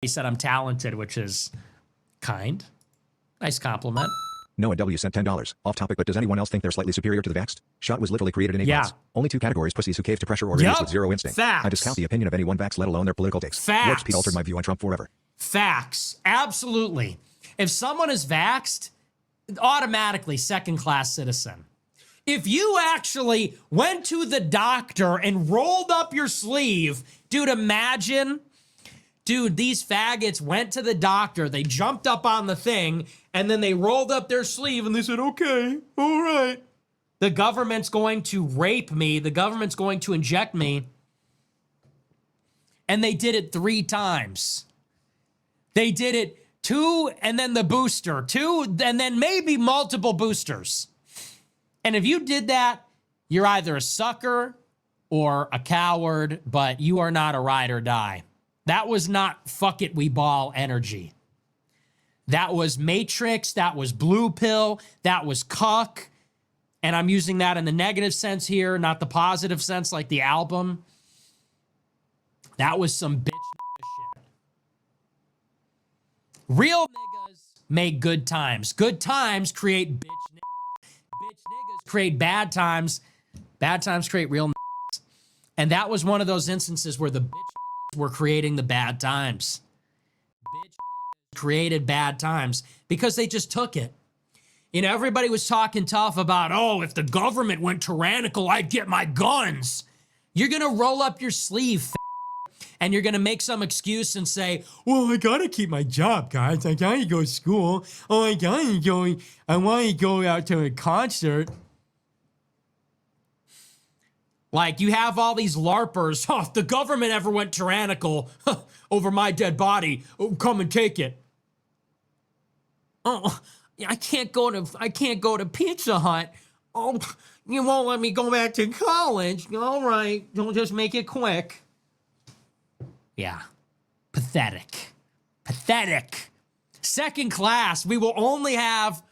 He said I'm talented, which is kind. Nice compliment. Noah W. sent $10. Off topic, but does anyone else think they're slightly superior to the vaxxed? Shot was literally created in 8 months. Only 2 categories: pussies who cave to pressure or idiots with zero instinct. Facts. I discount the opinion of anyone vaxxed, let alone their political takes. Facts. Warp Speed altered my view on Trump forever. Facts. Absolutely. If someone is vaxxed, automatically second-class citizen. If you actually went to the doctor and rolled up your sleeve, dude, imagine... Dude, these faggots went to the doctor, they jumped up on the thing, and then they rolled up their sleeve and they said, okay, all right. The government's going to rape me. The government's going to inject me. And they did it 3 times. They did it 2 and then the booster, 2 and then maybe multiple boosters. And if you did that, you're either a sucker or a coward, but you are not a ride or die. That was not fuck it, we ball energy. That was Matrix. That was blue pill. That was cuck. And I'm using that in the negative sense here, not the positive sense like the album. That was some bitch nigga shit. Real niggas make good times. Good times create bitch niggas. Bitch niggas create bad times. Bad times create real niggas. And that was one of those instances where the bitch were creating the bad times. Bitch created bad times because they just took it. You know, everybody was talking tough about, oh, if the government went tyrannical, I'd get my guns. You're going to roll up your sleeve, and you're going to make some excuse and say, well, I got to keep my job, guys. I got to go to school. Oh, I want to go out to a concert. Like, you have all these LARPers. Oh, if the government ever went tyrannical over my dead body, oh, come and take it. Oh, I can't go to Pizza Hut. Oh, you won't let me go back to college. All right, don't just make it quick. Yeah, pathetic. Pathetic. Second class, we will only have,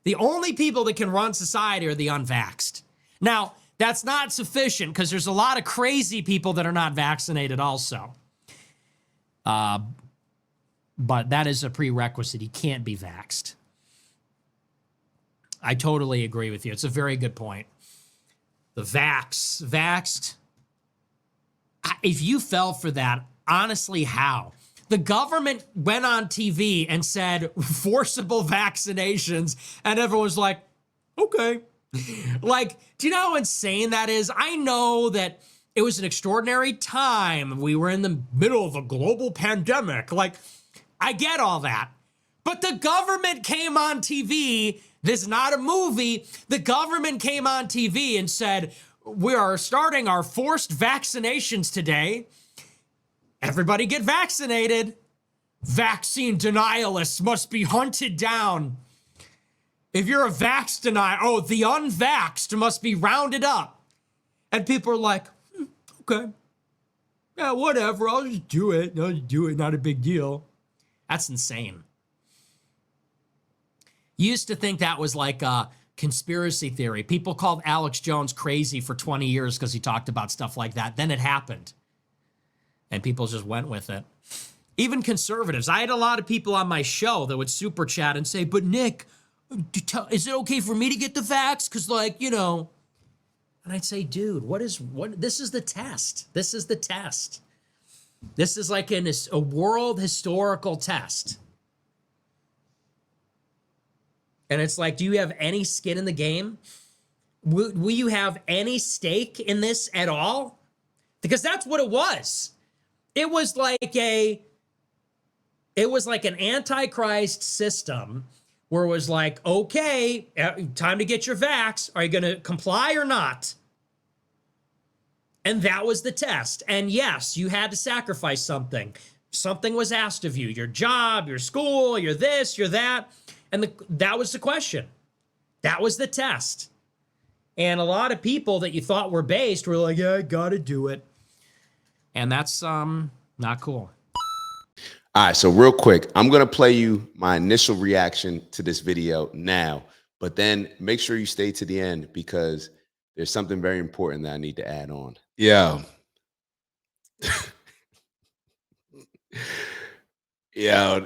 the only people that can run society are the unvaxxed. Now, that's not sufficient because there's a lot of crazy people that are not vaccinated also. But that is a prerequisite. You can't be vaxxed. I totally agree with you. It's a very good point. The vaxxed. If you fell for that, honestly, how? The government went on TV and said forcible vaccinations, and everyone was like, okay. Like, do you know how insane that is? I know that it was an extraordinary time. We were in the middle of a global pandemic. Like, I get all that. But the government came on TV. This is not a movie. The government came on TV and said, we are starting our forced vaccinations today. Everybody get vaccinated. Vaccine denialists must be hunted down. If you're a vax denier, oh, the unvaxxed must be rounded up. And people are like, okay. Yeah, whatever, I'll just do it. Not a big deal. That's insane. You used to think that was like a conspiracy theory. People called Alex Jones crazy for 20 years because he talked about stuff like that. Then it happened. And people just went with it. Even conservatives. I had a lot of people on my show that would super chat and say, but Nick, is it okay for me to get the vax? Because, like, you know. And I'd say, dude, this is the test. This is the test. This is like a world historical test. And it's like, do you have any skin in the game? Will you have any stake in this at all? Because that's what it was. It was like an antichrist system where it was like, okay, time to get your vax. Are you going to comply or not? And that was the test. And yes, you had to sacrifice something. Something was asked of you. Your job, your school, your this, your that. And that was the question. That was the test. And a lot of people that you thought were based were like, yeah, I got to do it. And that's not cool. All right, so real quick, I'm going to play you my initial reaction to this video now, but then make sure you stay to the end because there's something very important that I need to add on. Yeah. Yo,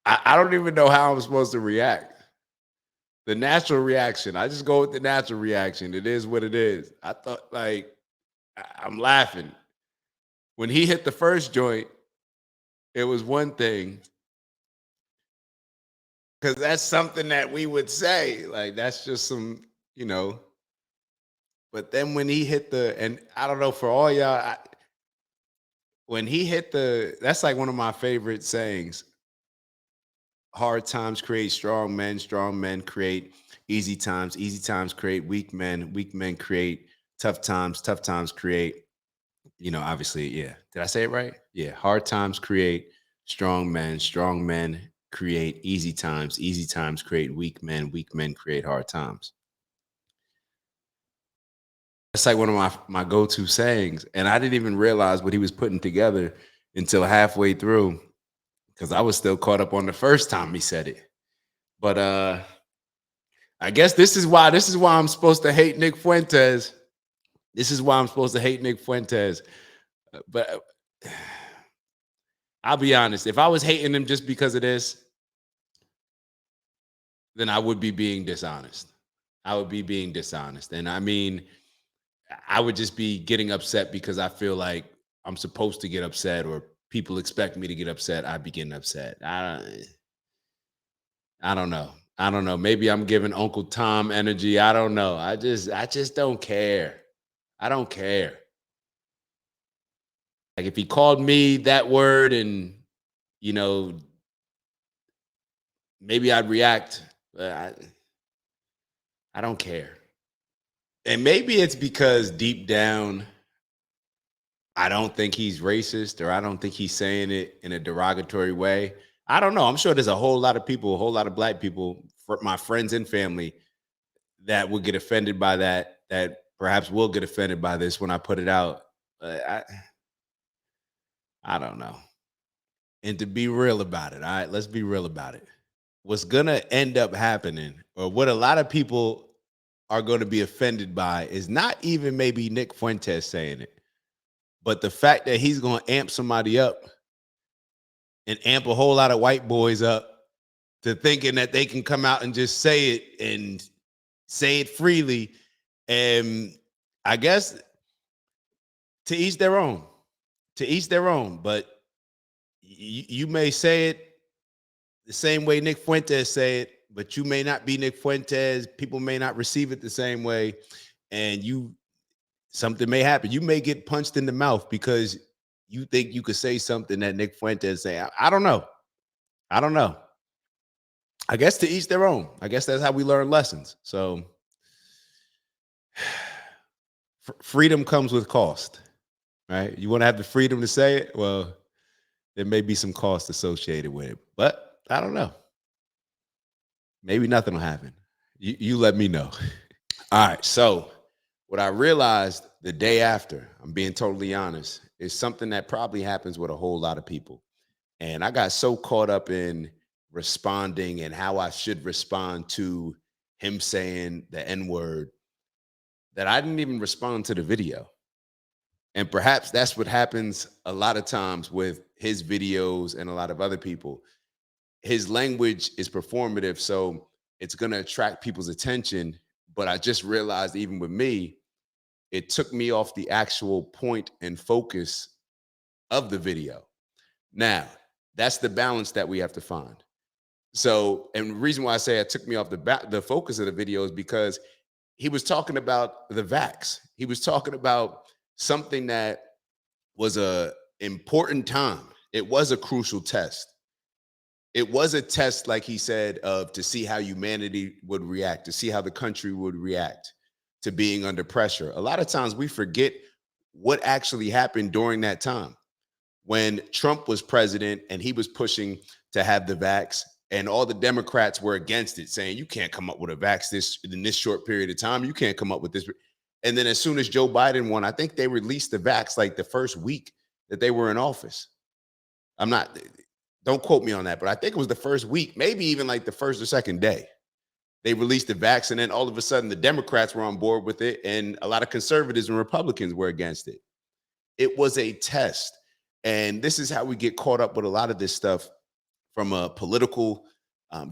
I don't even know how I'm supposed to react. The natural reaction. I just go with the natural reaction. It is what it is. I thought, like, I'm laughing. When he hit the first joint, it was one thing. Because that's something that we would say. Like, that's just some, you know. But then when he hit and I don't know, for all y'all, when he hit that's like one of my favorite sayings. Hard times create strong men create easy times create weak men create tough times create, obviously, yeah. Did I say it right? Yeah. Hard times create strong men create easy times create weak men create hard times. That's like one of my go-to sayings. And I didn't even realize what he was putting together until halfway through, because I was still caught up on the first time he said it. But I guess this is why I'm supposed to hate Nick Fuentes. This is why I'm supposed to hate Nick Fuentes. But I'll be honest, if I was hating him just because of this, then I would be being dishonest. And I mean, I would just be getting upset because I feel like I'm supposed to get upset, or people expect me to get upset. I'd be getting upset. I don't know. Maybe I'm giving Uncle Tom energy. I don't know. I just don't care. I don't care. Like, if he called me that word and, maybe I'd react. But I don't care. And maybe it's because deep down, I don't think he's racist, or I don't think he's saying it in a derogatory way. I don't know. I'm sure there's a whole lot of people, a whole lot of black people, my friends and family, that would get offended by that perhaps will get offended by this when I put it out. But I don't know. And to be real about it, all right, let's be real about it. What's going to end up happening, or what a lot of people are going to be offended by, is not even maybe Nick Fuentes saying it, but the fact that he's going to amp somebody up and amp a whole lot of white boys up to thinking that they can come out and just say it, and say it freely. And I guess to each their own. But you may say it the same way Nick Fuentes say it, but you may not be Nick Fuentes. People may not receive it the same way, and something may happen. You may get punched in the mouth because you think you could say something that Nick Fuentes say. I don't know. I guess to each their own. I guess that's how we learn lessons. So freedom comes with cost, right? You want to have the freedom to say it? Well, there may be some cost associated with it, but I don't know. Maybe nothing will happen. You let me know. All right. So what I realized the day after, I'm being totally honest, is something that probably happens with a whole lot of people. And I got so caught up in responding and how I should respond to him saying the N-word that I didn't even respond to the video. And perhaps that's what happens a lot of times with his videos and a lot of other people. His language is performative, so it's going to attract people's attention. But I just realized, even with me, it took me off the actual point and focus of the video. Now, that's the balance that we have to find. So, and the reason why I say it took me off the focus of the video is because he was talking about the vax. He was talking about something that was a important time. It was a crucial test. It was a test, like he said, to see how humanity would react, to see how the country would react to being under pressure. A lot of times we forget what actually happened during that time when Trump was president and he was pushing to have the vax, and all the Democrats were against it, saying, you can't come up with a vax in this short period of time. You can't come up with this. And then as soon as Joe Biden won, I think they released the vax like the first week that they were in office. Don't quote me on that, but I think it was the first week, maybe even like the first or second day. They released the vax, and then all of a sudden the Democrats were on board with it, and a lot of conservatives and Republicans were against it. It was a test. And this is how we get caught up with a lot of this stuff from a political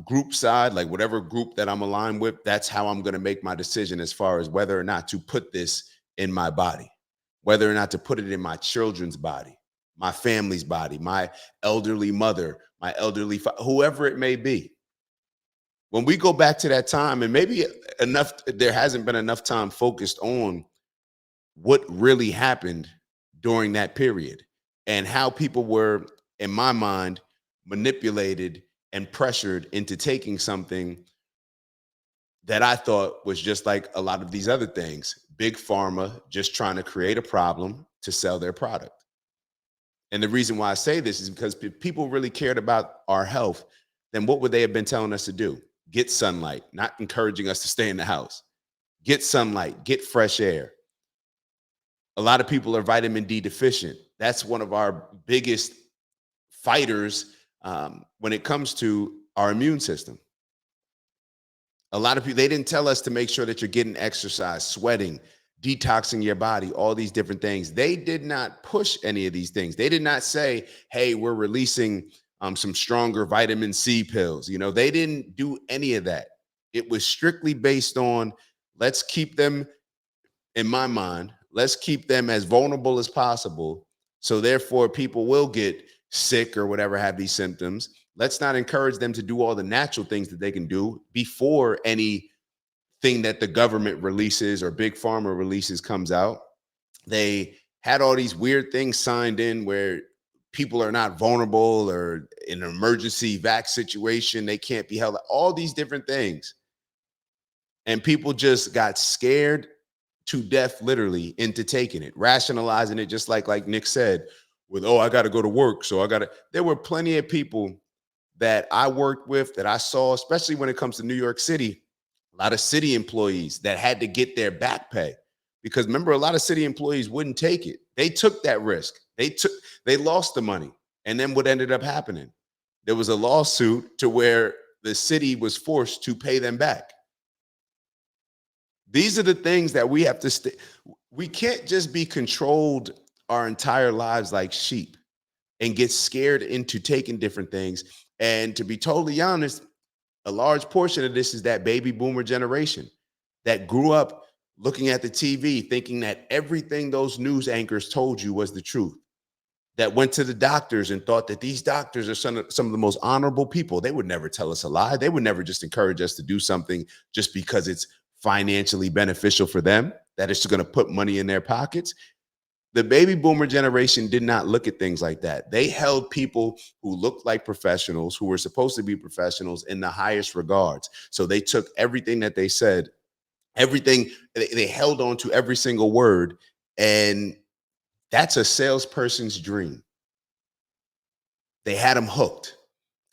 group side, like whatever group that I'm aligned with, that's how I'm going to make my decision as far as whether or not to put this in my body, whether or not to put it in my children's body, my family's body, my elderly mother, my elderly, whoever it may be. When we go back to that time, and maybe there hasn't been enough time focused on what really happened during that period and how people were, in my mind, manipulated and pressured into taking something that I thought was just like a lot of these other things. Big Pharma just trying to create a problem to sell their product. And the reason why I say this is because if people really cared about our health, then what would they have been telling us to do? Get sunlight, not encouraging us to stay in the house. Get sunlight, get fresh air. A lot of people are vitamin D deficient. That's one of our biggest fighters when it comes to our immune system. A lot of people, they didn't tell us to make sure that you're getting exercise, sweating, detoxing your body, all these different things. They did not push any of these things. They did not say, hey, we're releasing some stronger vitamin C pills. You know, they didn't do any of that. It was strictly based on, let's keep them, in my mind, let's keep them as vulnerable as possible. So therefore people will get sick or whatever, have these symptoms. Let's not encourage them to do all the natural things that they can do before anything that the government releases or Big Pharma releases comes out. They had all these weird things signed in where people are not vulnerable, or in an emergency vac situation, they can't be held, all these different things. And people just got scared to death, literally, into taking it, rationalizing it, just like Nick said, with, oh, I got to go to work, so I got to. There were plenty of people that I worked with, that I saw, especially when it comes to New York City, a lot of city employees that had to get their back pay. Because remember, a lot of city employees wouldn't take it. They took that risk. They lost the money. And then what ended up happening? There was a lawsuit to where the city was forced to pay them back. These are the things that we have to we can't just be controlled our entire lives like sheep and get scared into taking different things. And to be totally honest, a large portion of this is that baby boomer generation that grew up looking at the TV, thinking that everything those news anchors told you was the truth, that went to the doctors and thought that these doctors are some of the most honorable people. They would never tell us a lie. They would never just encourage us to do something just because it's financially beneficial for them, that it's going to put money in their pockets. The baby boomer generation did not look at things like that. They held people who looked like professionals, who were supposed to be professionals, in the highest regards. So they took everything that they said, everything, they held on to every single word. And that's a salesperson's dream. They had them hooked.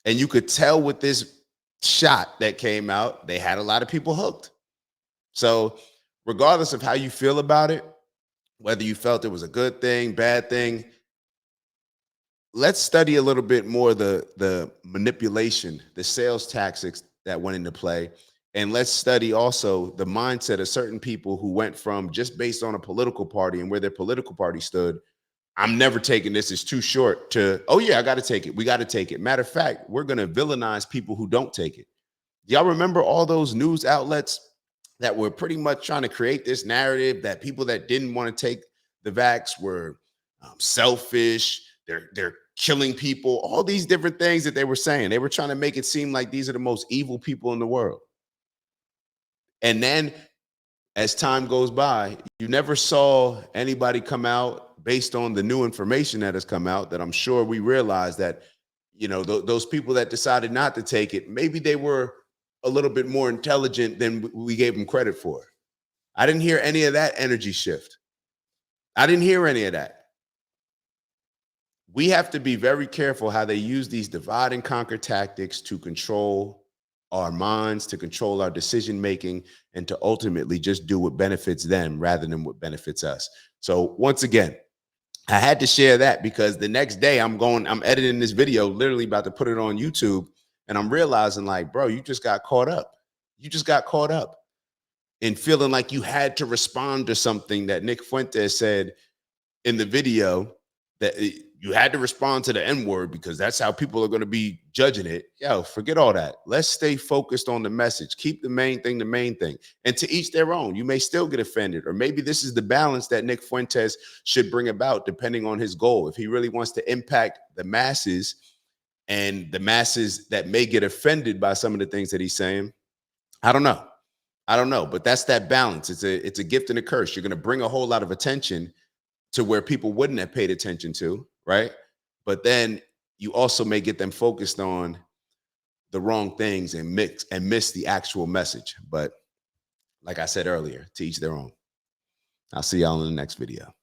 And you could tell with this shot that came out, they had a lot of people hooked. So regardless of how you feel about it, whether you felt it was a good thing, bad thing, let's study a little bit more the manipulation, the sales tactics that went into play. And let's study also the mindset of certain people who went from, just based on a political party and where their political party stood, I'm never taking this, it's too short, to, oh yeah, I got to take it. We got to take it. Matter of fact, we're going to villainize people who don't take it. Y'all remember all those news outlets that were pretty much trying to create this narrative that people that didn't want to take the vax were selfish, they're killing people, all these different things that they were saying. They were trying to make it seem like these are the most evil people in the world. And then as time goes by, you never saw anybody come out based on the new information that has come out, that I'm sure we realize that, you know, those people that decided not to take it, maybe they were a little bit more intelligent than we gave them credit for. I didn't hear any of that energy shift. I didn't hear any of that. We have to be very careful how they use these divide and conquer tactics to control our minds, to control our decision-making, and to ultimately just do what benefits them rather than what benefits us. So once again, I had to share that because the next day I'm editing this video, literally about to put it on YouTube. And I'm realizing, like, bro, you just got caught up. You just got caught up in feeling like you had to respond to something that Nick Fuentes said in the video, that you had to respond to the N-word because that's how people are going to be judging it. Yo, forget all that. Let's stay focused on the message. Keep the main thing the main thing. And to each their own. You may still get offended, or maybe this is the balance that Nick Fuentes should bring about depending on his goal. If he really wants to impact the masses and the masses that may get offended by some of the things that he's saying, I don't know. But that's that balance. It's a gift and a curse. You're going to bring a whole lot of attention to where people wouldn't have paid attention to, right? But then you also may get them focused on the wrong things and miss the actual message. But like I said earlier, to each their own. I'll see y'all in the next video.